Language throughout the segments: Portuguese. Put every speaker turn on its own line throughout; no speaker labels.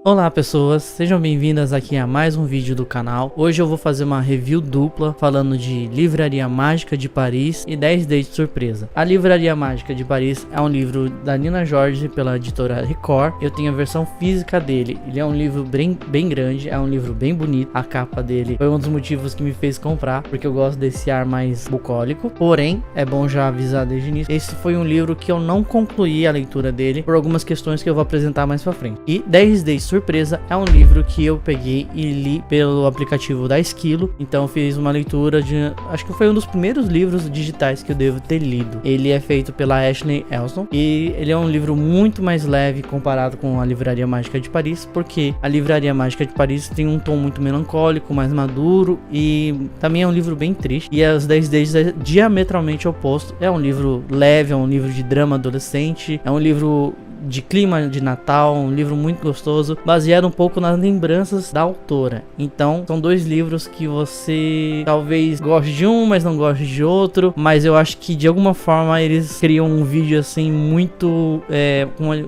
Olá pessoas, sejam bem-vindas aqui a mais um vídeo do canal. Hoje eu vou fazer uma review dupla falando de Livraria Mágica de Paris e 10 Days de Surpresa. A Livraria Mágica de Paris é um livro da Nina George pela editora Record. Eu tenho a versão física dele, ele é um livro bem grande, é um livro bem bonito. A capa dele foi um dos motivos que me fez comprar, porque eu gosto desse ar mais bucólico. Porém, é bom já avisar desde o início, esse foi um livro que eu não concluí a leitura dele por algumas questões que eu vou apresentar mais pra frente. E 10 Days Surpresa é um livro que eu peguei e li pelo aplicativo da Esquilo. Então eu fiz uma leitura de, acho que foi um dos primeiros livros digitais que eu devo ter lido. Ele é feito pela Ashley Elston e ele é um livro muito mais leve comparado com a Livraria Mágica de Paris, porque a Livraria Mágica de Paris tem um tom muito melancólico, mais maduro, e também é um livro bem triste. E as 10 Days é diametralmente oposto. É um livro leve, é um livro de drama adolescente, é um livro de clima de Natal, um livro muito gostoso, baseado um pouco nas lembranças da autora. Então, são dois livros que você talvez goste de um, mas não goste de outro, mas eu acho que de alguma forma eles criam um vídeo assim muito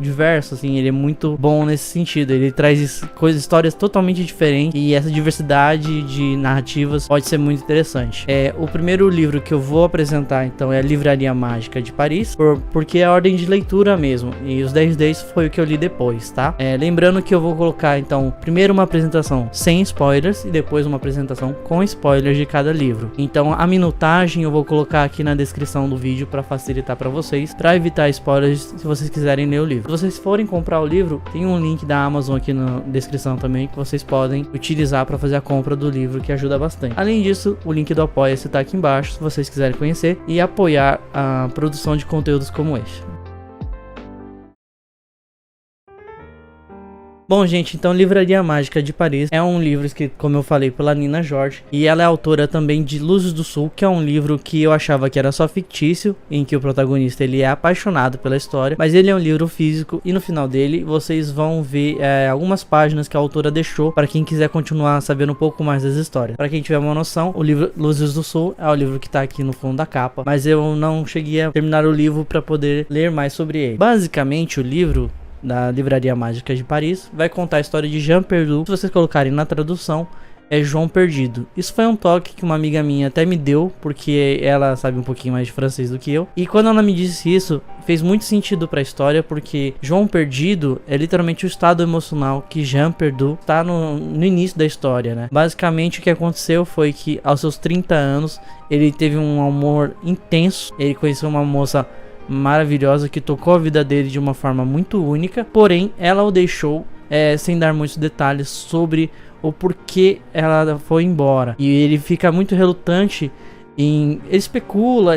diverso, assim, ele é muito bom nesse sentido. Ele traz histórias totalmente diferentes e essa diversidade de narrativas pode ser muito interessante. O primeiro livro que eu vou apresentar então é a Livraria Mágica de Paris, porque é a ordem de leitura mesmo, e os 10 Days foi o que eu li depois, tá? Lembrando que eu vou colocar então primeiro uma apresentação sem spoilers e depois uma apresentação com spoilers de cada livro. Então a minutagem eu vou colocar aqui na descrição do vídeo para facilitar para vocês, para evitar spoilers se vocês quiserem ler o livro. Se vocês forem comprar o livro, tem um link da Amazon aqui na descrição também que vocês podem utilizar para fazer a compra do livro, que ajuda bastante. Além disso, o link do Apoia-se tá aqui embaixo se vocês quiserem conhecer e apoiar a produção de conteúdos como este. Bom, gente, então Livraria Mágica de Paris é um livro escrito, como eu falei, pela Nina George, e ela é autora também de Luzes do Sul, que é um livro que eu achava que era só fictício, em que o protagonista ele é apaixonado pela história, mas ele é um livro físico e no final dele vocês vão ver algumas páginas que a autora deixou para quem quiser continuar sabendo um pouco mais das histórias. Para quem tiver uma noção, o livro Luzes do Sul é o livro que tá aqui no fundo da capa, mas eu não cheguei a terminar o livro para poder ler mais sobre ele. Basicamente, o livro da Livraria Mágica de Paris vai contar a história de Jean Perdu. Se vocês colocarem na tradução, é João Perdido. Isso foi um toque que uma amiga minha até me deu, porque ela sabe um pouquinho mais de francês do que eu. E quando ela me disse isso, fez muito sentido para a história, porque João Perdido é literalmente o estado emocional que Jean Perdu está no início da história, né? Basicamente o que aconteceu foi que aos seus 30 anos ele teve um amor intenso. Ele conheceu uma moça maravilhosa que tocou a vida dele de uma forma muito única, porém ela o deixou sem dar muitos detalhes sobre o porquê ela foi embora, e ele fica muito relutante ele especula,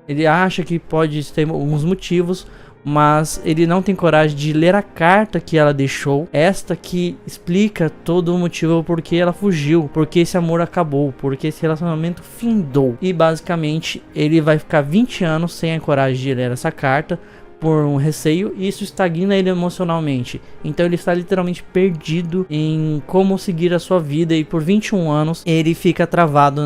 ele acha que pode ter alguns motivos, mas ele não tem coragem de ler a carta que ela deixou, esta que explica todo o motivo porque ela fugiu, porque esse amor acabou, porque esse relacionamento findou. E basicamente ele vai ficar 20 anos sem a coragem de ler essa carta por um receio, e isso estagna ele emocionalmente. Então ele está literalmente perdido em como seguir a sua vida, e por 21 anos ele fica travado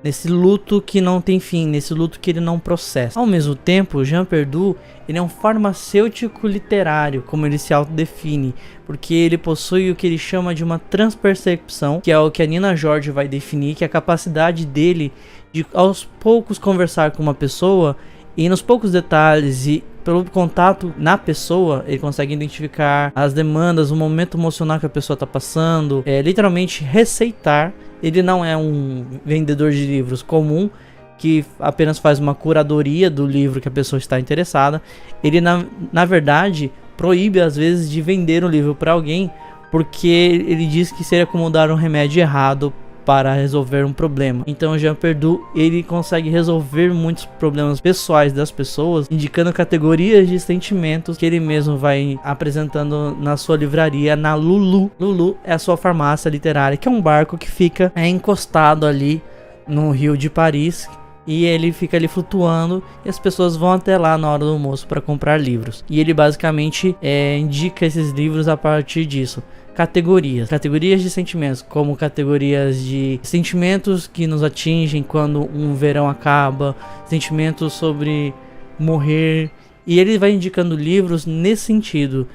nesse luto que não tem fim, nesse luto que ele não processa. Ao mesmo tempo, Jean Perdu, ele é um farmacêutico literário, como ele se autodefine, porque ele possui o que ele chama de uma transpercepção, que é o que a Nina George vai definir, que é a capacidade dele de aos poucos conversar com uma pessoa, e nos poucos detalhes e pelo contato na pessoa, ele consegue identificar as demandas, o momento emocional que a pessoa está passando, literalmente receitar. Ele não é um vendedor de livros comum que apenas faz uma curadoria do livro que a pessoa está interessada. Ele na verdade proíbe às vezes de vender um livro para alguém, porque ele diz que seria como dar um remédio errado para resolver um problema. Então Jean Perdu, ele consegue resolver muitos problemas pessoais das pessoas, indicando categorias de sentimentos que ele mesmo vai apresentando na sua livraria, na Lulu. Lulu é a sua farmácia literária, que é um barco que fica encostado ali no Rio de Paris, e ele fica ali flutuando e as pessoas vão até lá na hora do almoço para comprar livros. E ele basicamente indica esses livros a partir disso. Categorias de sentimentos, como categorias de sentimentos que nos atingem quando um verão acaba, sentimentos sobre morrer, e ele vai indicando livros nesse sentido,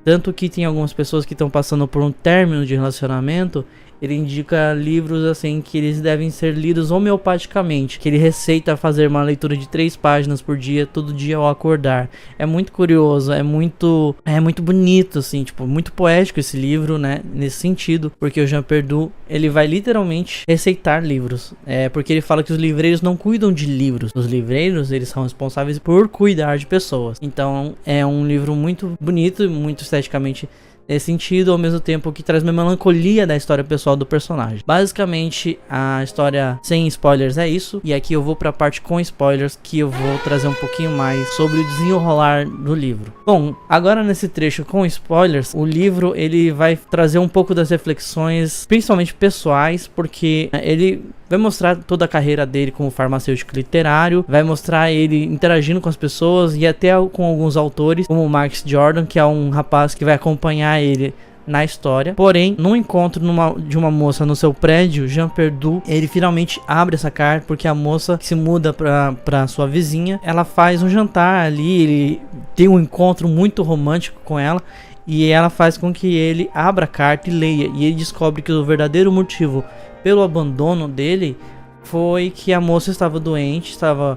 Tanto que tem algumas pessoas que estão passando por um término de relacionamento, ele indica livros assim que eles devem ser lidos homeopaticamente, que ele receita fazer uma leitura de 3 páginas por dia, todo dia ao acordar. É muito curioso, é muito bonito assim, tipo, muito poético esse livro, né, nesse sentido, porque o Jean Perdu, ele vai literalmente receitar livros. Porque ele fala que os livreiros não cuidam de livros. Os livreiros, eles são responsáveis por cuidar de pessoas. Então, é um livro muito bonito e muito esteticamente nesse sentido, ao mesmo tempo que traz uma melancolia da história pessoal do personagem. Basicamente, a história sem spoilers é isso, e aqui eu vou para a parte com spoilers, que eu vou trazer um pouquinho mais sobre o desenrolar do livro. Bom, agora nesse trecho com spoilers, o livro ele vai trazer um pouco das reflexões, principalmente pessoais, porque ele vai mostrar toda a carreira dele como farmacêutico literário, vai mostrar ele interagindo com as pessoas e até com alguns autores, como o Max Jordan, que é um rapaz que vai acompanhar ele na história. Porém, num encontro de uma moça no seu prédio, Jean Perdu, ele finalmente abre essa carta, porque a moça que se muda pra sua vizinha, ela faz um jantar ali, ele tem um encontro muito romântico com ela, e ela faz com que ele abra a carta e leia, e ele descobre que o verdadeiro motivo pelo abandono dele foi que a moça estava doente, estava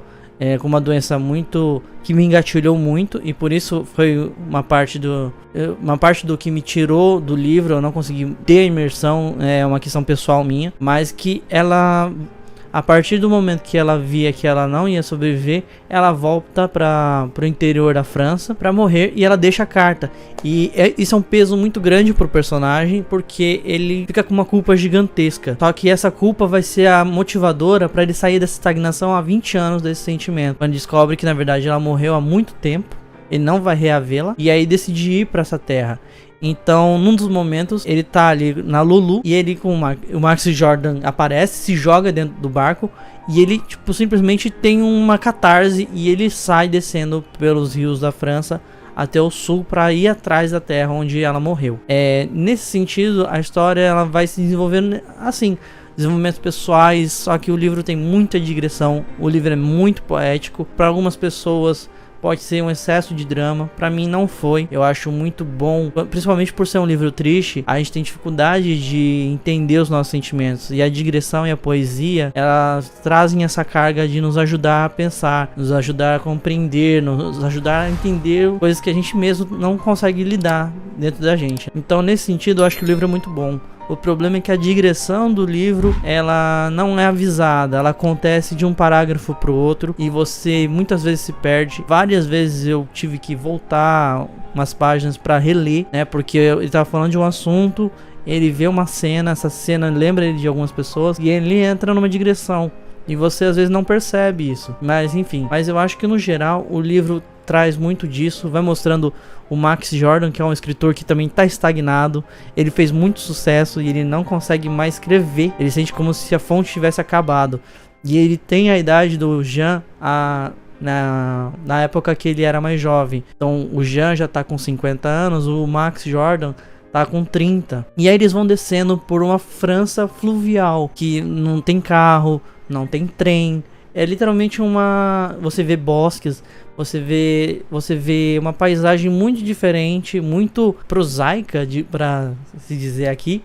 com uma doença muito que me engatilhou muito, e por isso foi uma parte do que me tirou do livro. Eu não consegui ter a imersão, é uma questão pessoal minha, mas que ela, a partir do momento que ela via que ela não ia sobreviver, ela volta para o interior da França para morrer, e ela deixa a carta. E isso é um peso muito grande pro personagem, porque ele fica com uma culpa gigantesca. Só que essa culpa vai ser a motivadora para ele sair dessa estagnação há 20 anos desse sentimento. Quando descobre que na verdade ela morreu há muito tempo, ele não vai reavê-la, e aí decide ir para essa terra. Então, num dos momentos, ele tá ali na Lulu, e ele com o Max Jordan aparece, se joga dentro do barco, e ele, tipo, simplesmente tem uma catarse, e ele sai descendo pelos rios da França até o sul para ir atrás da terra onde ela morreu. Nesse sentido, a história ela vai se desenvolvendo assim, desenvolvimentos pessoais, só que o livro tem muita digressão, o livro é muito poético. Para algumas pessoas pode ser um excesso de drama, pra mim não foi. Eu acho muito bom, principalmente por ser um livro triste, a gente tem dificuldade de entender os nossos sentimentos, e a digressão e a poesia, elas trazem essa carga de nos ajudar a pensar, nos ajudar a compreender, nos ajudar a entender coisas que a gente mesmo não consegue lidar dentro da gente. Então, nesse sentido, eu acho que o livro é muito bom. O problema é que a digressão do livro, ela não é avisada, ela acontece de um parágrafo pro outro, e você muitas vezes se perde. Várias vezes eu tive que voltar umas páginas para reler, né, porque ele tava falando de um assunto, ele vê uma cena, essa cena lembra ele de algumas pessoas, e ele entra numa digressão, e você às vezes não percebe isso. Mas enfim, mas eu acho que no geral o livro traz muito disso, vai mostrando o Max Jordan, que é um escritor que também está estagnado. Ele fez muito sucesso e ele não consegue mais escrever, ele sente como se a fonte tivesse acabado, e ele tem a idade do Jean na época que ele era mais jovem. Então o Jean já tá com 50 anos, o Max Jordan tá com 30, e aí eles vão descendo por uma França fluvial, que não tem carro, não tem trem, é literalmente você vê bosques, você vê uma paisagem muito diferente, muito prosaica, pra se dizer aqui.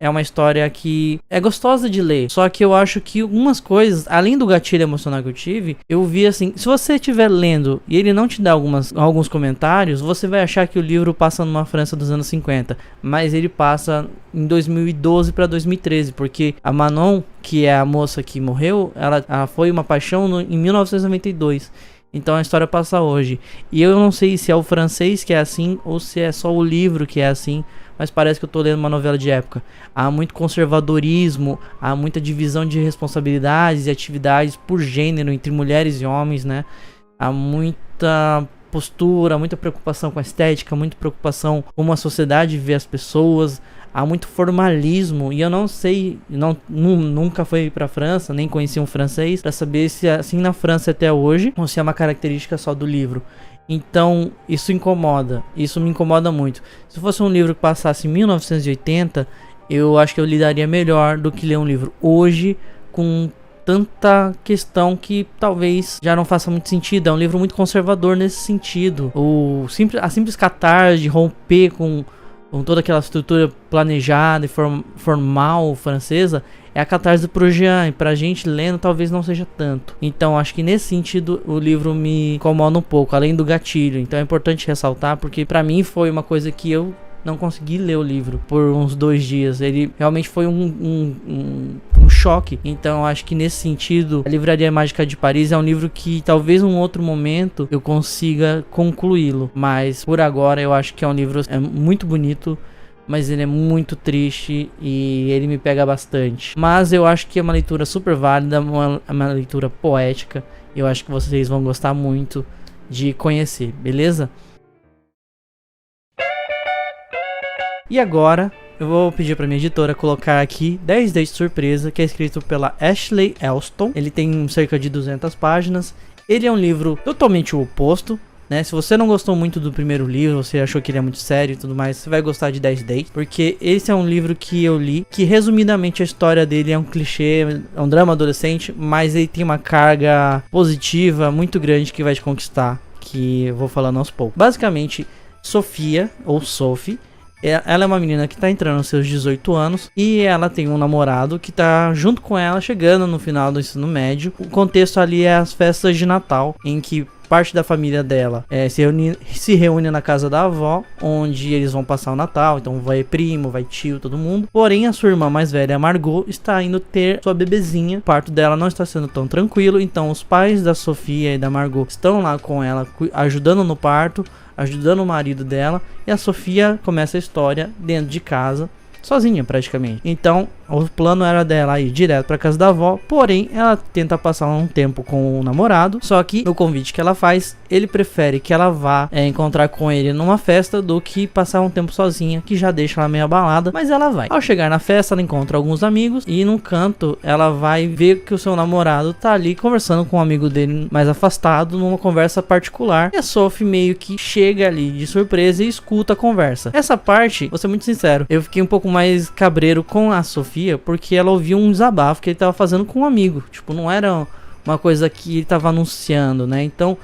É uma história que é gostosa de ler, só que eu acho que algumas coisas, além do gatilho emocional que eu tive, eu vi assim, se você estiver lendo e ele não te dá alguns comentários, você vai achar que o livro passa numa França dos anos 50, mas ele passa em 2012 para 2013, porque a Manon, que é a moça que morreu, ela foi uma paixão em 1992. Então a história passa hoje. E eu não sei se é o francês que é assim ou se é só o livro que é assim, mas parece que eu tô lendo uma novela de época. Há muito conservadorismo, há muita divisão de responsabilidades e atividades por gênero entre mulheres e homens, né? Há muita postura, muita preocupação com a estética, muita preocupação com como a sociedade vê as pessoas. Há muito formalismo, e eu não sei, nunca fui pra França, nem conheci um francês, pra saber se é assim na França até hoje, ou se é uma característica só do livro. Então, isso me incomoda muito. Se fosse um livro que passasse em 1980, eu acho que eu lidaria melhor do que ler um livro hoje, com tanta questão que talvez já não faça muito sentido. É um livro muito conservador nesse sentido. A simples catarse de romper com toda aquela estrutura planejada e formal francesa é a catarse pro Jean, e pra gente lendo talvez não seja tanto. Então acho que nesse sentido o livro me incomoda um pouco, além do gatilho. Então é importante ressaltar, porque pra mim foi uma coisa que eu não consegui ler o livro por uns 2 dias. Ele realmente foi um choque. Então acho que nesse sentido, A Livraria Mágica de Paris é um livro que talvez em um outro momento eu consiga concluí-lo, mas por agora eu acho que é um livro muito bonito, mas ele é muito triste e ele me pega bastante. Mas eu acho que é uma leitura super válida, uma leitura poética. Eu acho que vocês vão gostar muito de conhecer, beleza? E agora eu vou pedir para minha editora colocar aqui 10 Days de Surpresa, que é escrito pela Ashley Elston. Ele tem cerca de 200 páginas. Ele é um livro totalmente o oposto, né? Se você não gostou muito do primeiro livro, você achou que ele é muito sério e tudo mais, você vai gostar de 10 Days, porque esse é um livro que eu li, que resumidamente a história dele é um clichê, é um drama adolescente, mas ele tem uma carga positiva muito grande que vai te conquistar, que eu vou falando aos poucos. Basicamente, Sofia, ou Sophie, ela é uma menina que tá entrando nos seus 18 anos e ela tem um namorado que tá junto com ela, chegando no final do ensino médio. O contexto ali é as festas de Natal, em que parte da família dela se reúne na casa da avó, onde eles vão passar o Natal. Então vai primo, vai tio, todo mundo. Porém, a sua irmã mais velha, a Margot, está indo ter sua bebezinha. O parto dela não está sendo tão tranquilo, então os pais da Sofia e da Margot estão lá com ela, ajudando no parto, ajudando o marido dela, e a Sofia começa a história dentro de casa, sozinha praticamente. Então o plano era dela ir direto para casa da avó, porém ela tenta passar um tempo com o namorado, só que no convite que ela faz, ele prefere que ela vá encontrar com ele numa festa do que passar um tempo sozinha, que já deixa ela meio abalada, mas ela vai. Ao chegar na festa, ela encontra alguns amigos e num canto ela vai ver que o seu namorado tá ali conversando com um amigo dele mais afastado, numa conversa particular, e a Sophie meio que chega ali de surpresa e escuta a conversa. Essa parte, vou ser muito sincero, eu fiquei um pouco mais cabreiro com a Sofia, porque ela ouviu um desabafo que ele tava fazendo com um amigo. Tipo, não era uma coisa que ele tava anunciando, né? Então,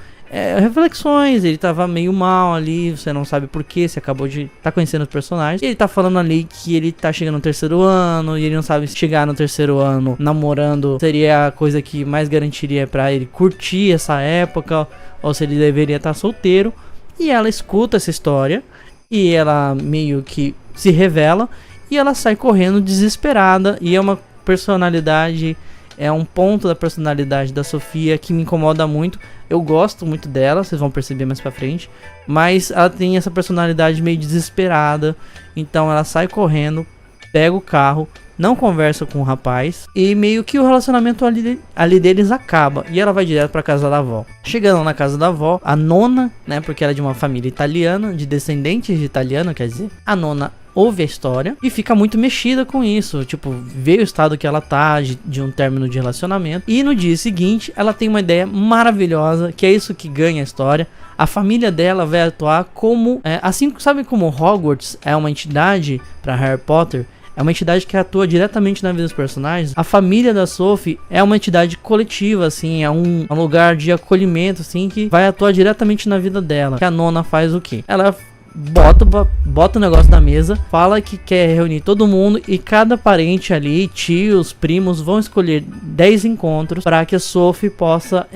reflexões, ele tava meio mal ali, você não sabe porquê, você acabou de tá conhecendo os personagens. E ele tá falando ali que ele tá chegando no 3º ano, e ele não sabe se chegar no 3º ano namorando seria a coisa que mais garantiria pra ele curtir essa época, ou se ele deveria estar solteiro. E ela escuta essa história, e ela meio que se revela, e ela sai correndo desesperada. E é uma personalidade, é um ponto da personalidade da Sofia que me incomoda muito. Eu gosto muito dela, vocês vão perceber mais pra frente, mas ela tem essa personalidade meio desesperada. Então ela sai correndo, pega o carro, não conversa com o rapaz, e meio que o relacionamento ali deles acaba, e ela vai direto pra casa da avó. Chegando na casa da avó, a nona, né, porque ela é de uma família italiana, de descendentes de italiano, quer dizer, a nona ouve a história e fica muito mexida com isso, tipo, vê o estado que ela tá de um término de relacionamento. E no dia seguinte ela tem uma ideia maravilhosa, que é isso que ganha a história. A família dela vai atuar como, assim, sabe como Hogwarts é uma entidade para Harry Potter, é uma entidade que atua diretamente na vida dos personagens. A família da Sophie é uma entidade coletiva, assim, é um lugar de acolhimento, assim, que vai atuar diretamente na vida dela. Que a nona faz o quê? Ela bota o negócio na mesa, fala que quer reunir todo mundo, e cada parente ali, tios, primos, vão escolher 10 encontros para que a Sophie possa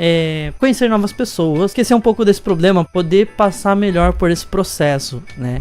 conhecer novas pessoas, esquecer um pouco desse problema, poder passar melhor por esse processo, né?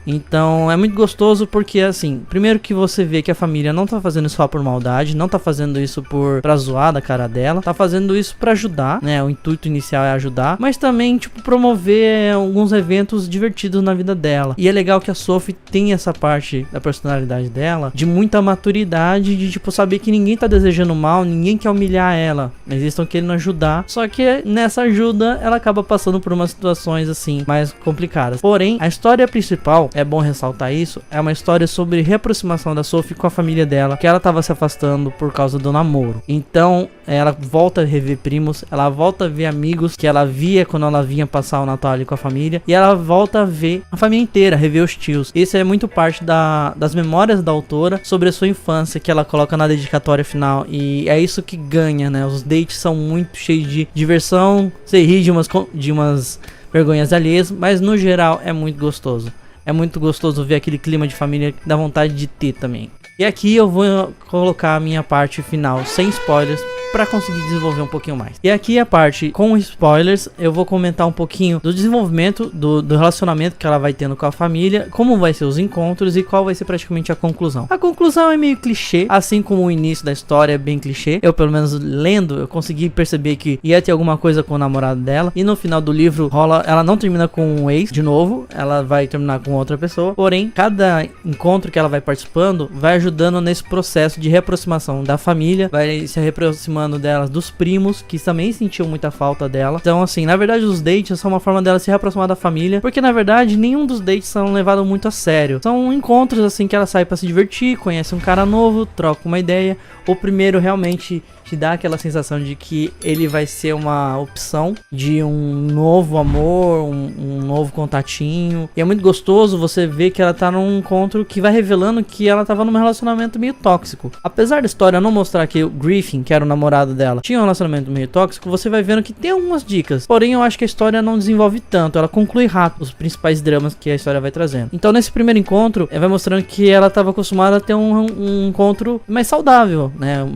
Então é muito gostoso porque, assim, primeiro que você vê que a família não tá fazendo isso só por maldade, não tá fazendo isso pra zoar da cara dela, tá fazendo isso pra ajudar, né? O intuito inicial é ajudar, mas também, tipo, promover alguns eventos divertidos na vida dela. E é legal que a Sophie tem essa parte da personalidade dela, de muita maturidade, de, tipo, saber que ninguém tá desejando mal, ninguém quer humilhar ela, mas eles estão querendo ajudar. Só que nessa ajuda, ela acaba passando por umas situações, assim, mais complicadas. Porém, a história principal, é bom ressaltar isso, é uma história sobre reaproximação da Sophie com a família dela, que ela tava se afastando por causa do namoro. Então, ela volta a rever primos, ela volta a ver amigos que ela via quando ela vinha passar o Natal ali com a família, e ela volta a ver a família inteira, rever os tios. Isso é muito parte das memórias da autora sobre a sua infância, que ela coloca na dedicatória final, e é isso que ganha, né? Os dates são muito cheios de diversão, você ri de umas vergonhas alheias, mas no geral é muito gostoso. É muito gostoso ver aquele clima de família que dá vontade de ter também. E aqui eu vou colocar a minha parte final sem spoilers para conseguir desenvolver um pouquinho mais. E aqui a parte com spoilers, eu vou comentar um pouquinho do desenvolvimento do relacionamento que ela vai tendo com a família, como vai ser os encontros e qual vai ser praticamente a conclusão. A conclusão é meio clichê, assim como o início da história é bem clichê. Eu, pelo menos lendo, eu consegui perceber que ia ter alguma coisa com o namorado dela, e no final do livro ela não termina com um ex de novo, ela vai terminar com outra pessoa. Porém, cada encontro que ela vai participando vai ajudando nesse processo de reaproximação da família, vai se reaproximando delas dos primos, que também sentiam muita falta dela. Então, assim, na verdade os dates são uma forma dela se reaproximar da família, porque na verdade nenhum dos dates são levados muito a sério. São encontros assim que ela sai pra se divertir, conhece um cara novo, troca uma ideia. O primeiro realmente te dá aquela sensação de que ele vai ser uma opção de um novo amor, um novo contatinho. E é muito gostoso você ver que ela tá num encontro que vai revelando que ela tava num relacionamento meio tóxico. Apesar da história não mostrar que o Griffin, que era o namorado dela, tinha um relacionamento meio tóxico, você vai vendo que tem algumas dicas. Porém, eu acho que a história não desenvolve tanto, ela conclui rápido os principais dramas que a história vai trazendo. Então, nesse primeiro encontro, vai mostrando que ela tava acostumada a ter um encontro mais saudável, né?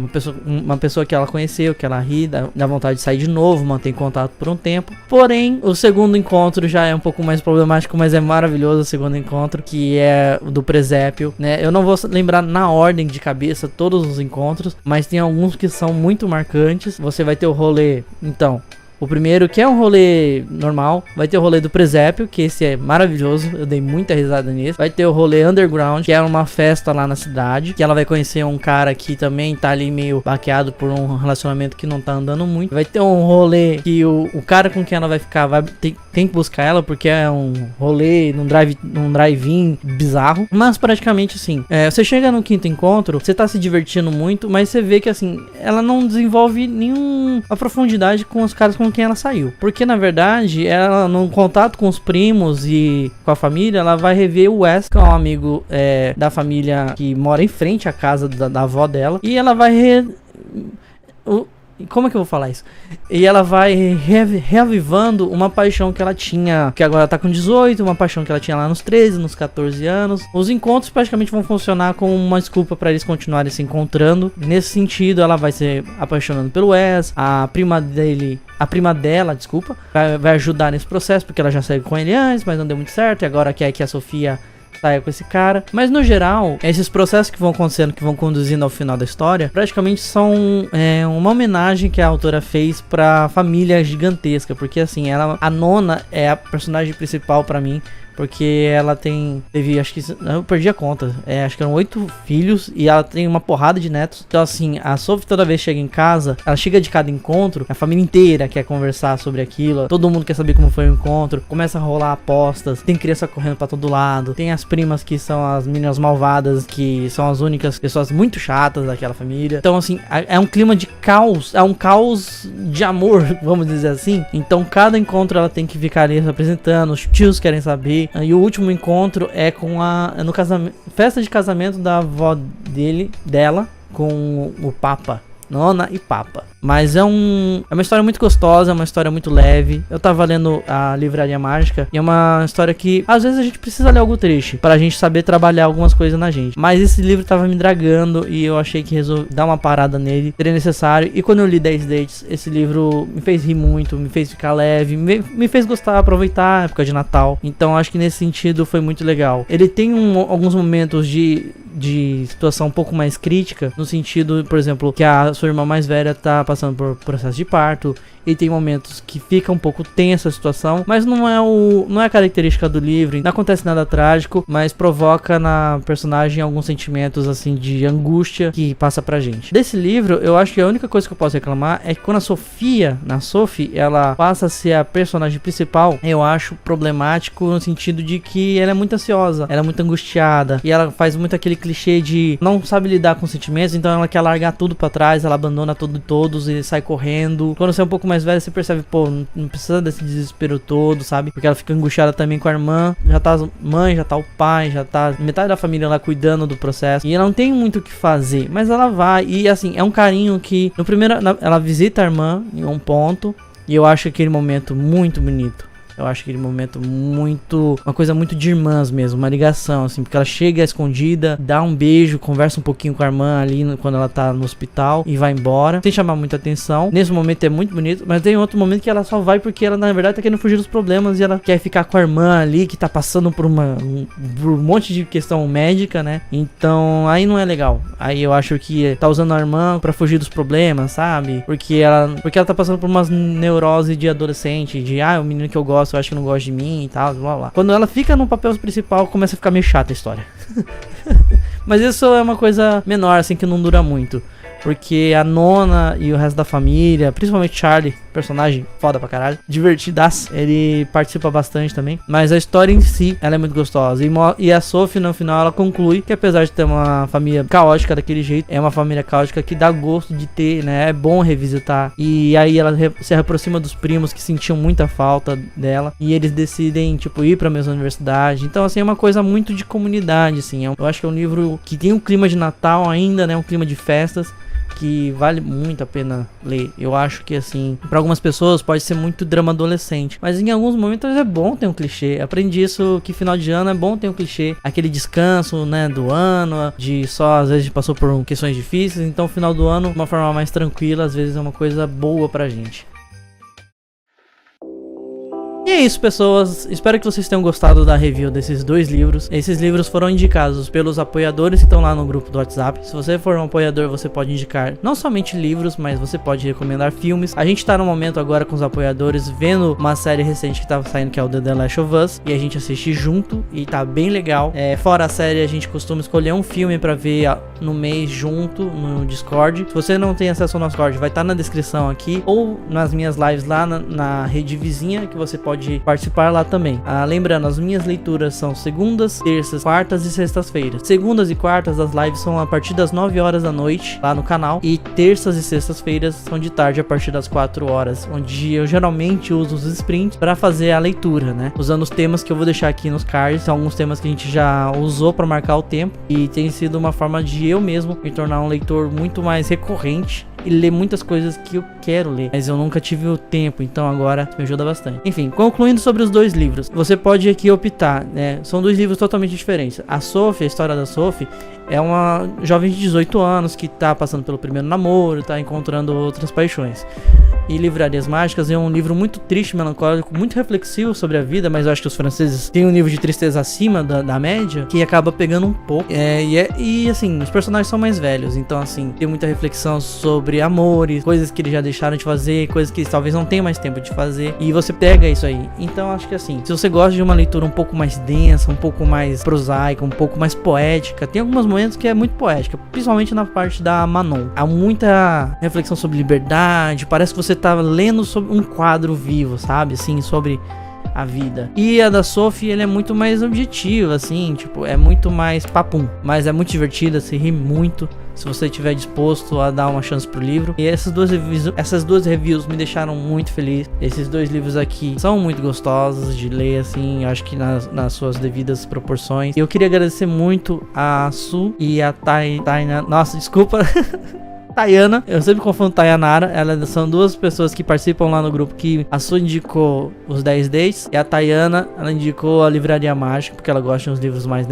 Uma pessoa que ela conheceu, que ela ri, dá vontade de sair de novo, mantém contato por um tempo. Porém, o segundo encontro já é um pouco mais problemático, mas é maravilhoso o segundo encontro, que é o do presépio, né? Eu não vou lembrar na ordem de cabeça todos os encontros, mas tem alguns que são muito marcantes. Você vai ter o rolê, então, o primeiro, que é um rolê normal, vai ter o rolê do presépio, que esse é maravilhoso, eu dei muita risada nisso. Vai ter o rolê underground, que é uma festa lá na cidade, que ela vai conhecer um cara que também tá ali meio baqueado por um relacionamento que não tá andando muito. Vai ter um rolê que o cara com quem ela vai ficar tem que buscar ela, porque é um rolê num drive-in bizarro. Mas praticamente assim, você chega no quinto encontro, você tá se divertindo muito, mas você vê que assim, ela não desenvolve nenhuma profundidade com os caras com quem ela saiu. Porque na verdade, ela no contato com os primos e com a família, ela vai rever o Wes, que é um amigo da família que mora em frente à casa da avó dela. E ela vai como é que eu vou falar isso? E ela vai reavivando uma paixão que ela tinha, que agora tá com 18, uma paixão que ela tinha lá nos 13, nos 14 anos. Os encontros praticamente vão funcionar como uma desculpa para eles continuarem se encontrando. Nesse sentido, ela vai se apaixonando pelo Wes, a prima dela, desculpa, vai ajudar nesse processo, porque ela já saiu com ele antes, mas não deu muito certo, e agora quer que a Sofia saia com esse cara. Mas no geral, esses processos que vão acontecendo, que vão conduzindo ao final da história, praticamente são uma homenagem que a autora fez pra família gigantesca, porque assim, a nona é a personagem principal pra mim, porque ela teve, acho que, eu perdi a conta, acho que eram 8 filhos e ela tem uma porrada de netos. Então assim, a Sophie toda vez chega em casa, ela chega de cada encontro, a família inteira quer conversar sobre aquilo, todo mundo quer saber como foi o encontro, começa a rolar apostas, tem criança correndo pra todo lado, tem as primas que são as meninas malvadas, que são as únicas pessoas muito chatas daquela família. Então assim, é um clima de caos, é um caos de amor, vamos dizer assim. Então cada encontro ela tem que ficar ali se apresentando, os tios querem saber. E o último encontro é no casamento, festa de casamento da avó dela com o Papa, Nona e Papa. Mas é uma história muito gostosa, é uma história muito leve. Eu tava lendo a Livraria Mágica e é uma história que às vezes a gente precisa ler algo triste pra gente saber trabalhar algumas coisas na gente. Mas esse livro tava me dragando e eu achei que resolvi dar uma parada nele, seria necessário. E quando eu li 10 Dates, esse livro me fez rir muito, me fez ficar leve, me fez gostar, aproveitar a época de Natal. Então acho que nesse sentido foi muito legal. Ele tem alguns momentos de situação um pouco mais crítica, no sentido, por exemplo, que a sua irmã mais velha tá passando por processo de parto e tem momentos que fica um pouco tensa a situação, mas não é característica do livro, não acontece nada trágico, mas provoca na personagem alguns sentimentos assim de angústia que passa pra gente. Desse livro, eu acho que a única coisa que eu posso reclamar é que quando a Sophie, ela passa a ser a personagem principal, eu acho problemático no sentido de que ela é muito ansiosa, ela é muito angustiada, e ela faz muito aquele clichê de não sabe lidar com sentimentos, então ela quer largar tudo pra trás, ela abandona tudo e todos e sai correndo. Quando você é um pouco mais velho, você percebe, pô, não precisa desse desespero todo, sabe? Porque ela fica angustiada também com a irmã, já tá a mãe, já tá o pai, já tá metade da família lá cuidando do processo, e ela não tem muito o que fazer, mas ela vai, e assim, é um carinho que no primeiro, ela visita a irmã em um ponto, e eu acho aquele momento muito bonito. Eu acho aquele momento uma coisa muito de irmãs mesmo, uma ligação, assim, porque ela chega escondida, dá um beijo, conversa um pouquinho com a irmã ali quando ela tá no hospital e vai embora, sem chamar muita atenção. Nesse momento é muito bonito, mas tem outro momento que ela só vai porque ela, na verdade, tá querendo fugir dos problemas e ela quer ficar com a irmã ali, que tá passando por por um monte de questão médica, né? Então, aí não é legal. Aí eu acho que tá usando a irmã pra fugir dos problemas, sabe? Porque ela tá passando por umas neurose de adolescente, de, o menino que eu gosto, eu acho que não gosta de mim e tal, blá blá. Quando ela fica no papel principal, começa a ficar meio chata a história. Mas isso é uma coisa menor, assim, que não dura muito. Porque a Nona e o resto da família, principalmente Charlie, personagem foda pra caralho, divertidaço, ele participa bastante também. Mas a história em si, ela é muito gostosa. E a Sophie, no final, ela conclui que apesar de ter uma família caótica daquele jeito, é uma família caótica que dá gosto de ter, né? É bom revisitar. E aí ela se aproxima dos primos que sentiam muita falta dela. E eles decidem, tipo, ir pra mesma universidade. Então, assim, é uma coisa muito de comunidade, assim. Eu acho que é um livro que tem um clima de Natal ainda, né? Um clima de festas, que vale muito a pena ler. Eu acho que, assim, para algumas pessoas pode ser muito drama adolescente, mas em alguns momentos é bom ter um clichê. Aprendi isso, que final de ano é bom ter um clichê, aquele descanso, né, do ano, de só, às vezes passou por questões difíceis, então o final do ano, de uma forma mais tranquila, às vezes é uma coisa boa pra gente. E é isso, pessoas, espero que vocês tenham gostado da review desses dois livros. Esses livros foram indicados pelos apoiadores que estão lá no grupo do WhatsApp. Se você for um apoiador, você pode indicar não somente livros, mas você pode recomendar filmes. A gente tá no momento agora com os apoiadores vendo uma série recente que tá saindo, que é o The Last of Us, e a gente assiste junto e tá bem legal. Fora a série, a gente costuma escolher um filme pra ver no mês junto no Discord. Se você não tem acesso ao nosso Discord, vai estar na descrição aqui ou nas minhas lives lá na rede vizinha, que você pode participar lá também. Lembrando, as minhas leituras são segundas, terças, quartas e sextas-feiras. Segundas e quartas as lives são a partir das 9 horas da noite lá no canal, e terças e sextas-feiras são de tarde a partir das 4 horas, onde eu geralmente uso os sprints para fazer a leitura, né? Usando os temas que eu vou deixar aqui nos cards, são alguns temas que a gente já usou para marcar o tempo, e tem sido uma forma de eu mesmo me tornar um leitor muito mais recorrente e ler muitas coisas que eu quero ler, mas eu nunca tive o tempo, então agora me ajuda bastante. Enfim, concluindo sobre os dois livros, você pode aqui optar, né? São dois livros totalmente diferentes. A Sophie, a história da Sophie, é uma jovem de 18 anos que tá passando pelo primeiro namoro, tá encontrando outras paixões. E Livrarias Mágicas é um livro muito triste, melancólico, muito reflexivo sobre a vida, mas eu acho que os franceses têm um nível de tristeza acima da média, que acaba pegando um pouco. E assim, os personagens são mais velhos, então assim, tem muita reflexão sobre amores, coisas que eles já deixaram de fazer, coisas que talvez não tenham mais tempo de fazer, e você pega isso aí. Então acho que assim, se você gosta de uma leitura um pouco mais densa, um pouco mais prosaica, um pouco mais poética, tem alguns momentos que é muito poética, principalmente na parte da Manon. Há muita reflexão sobre liberdade, parece que você tá lendo sobre um quadro vivo, sabe, assim, sobre a vida. E a da Sophie, ele é muito mais objetivo, assim, tipo, é muito mais papum, mas é muito divertida, se ri muito, se você estiver disposto a dar uma chance pro livro. E essas duas reviews me deixaram muito feliz. Esses dois livros aqui são muito gostosos de ler, assim, acho que nas suas devidas proporções. E eu queria agradecer muito a Su e a Taina. Nossa, desculpa. Tayana, eu sempre confundo Tayanara. Elas são duas pessoas que participam lá no grupo, que a Su indicou os 10 Days e a Tayana, ela indicou a Livraria Mágica, porque ela gosta de uns livros mais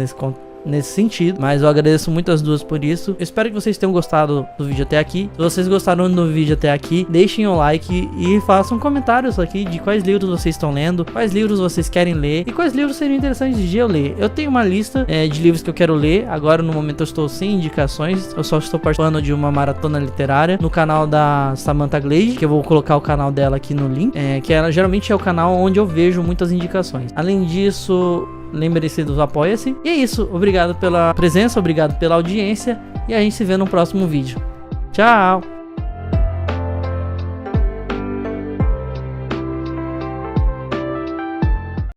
nesse sentido, mas eu agradeço muito as duas por isso. Eu espero que vocês tenham gostado do vídeo até aqui. Se vocês gostaram do vídeo até aqui, deixem o like e façam comentários aqui de quais livros vocês estão lendo, quais livros vocês querem ler e quais livros seriam interessantes de eu ler. Eu tenho uma lista de livros que eu quero ler. Agora no momento eu estou sem indicações, eu só estou participando de uma maratona literária no canal da Samantha Glade, que eu vou colocar o canal dela aqui no link, que ela geralmente é o canal onde eu vejo muitas indicações. Além disso, lembre-se do Apoia-se. E é isso, obrigado pela presença, obrigado pela audiência e a gente se vê no próximo vídeo. Tchau!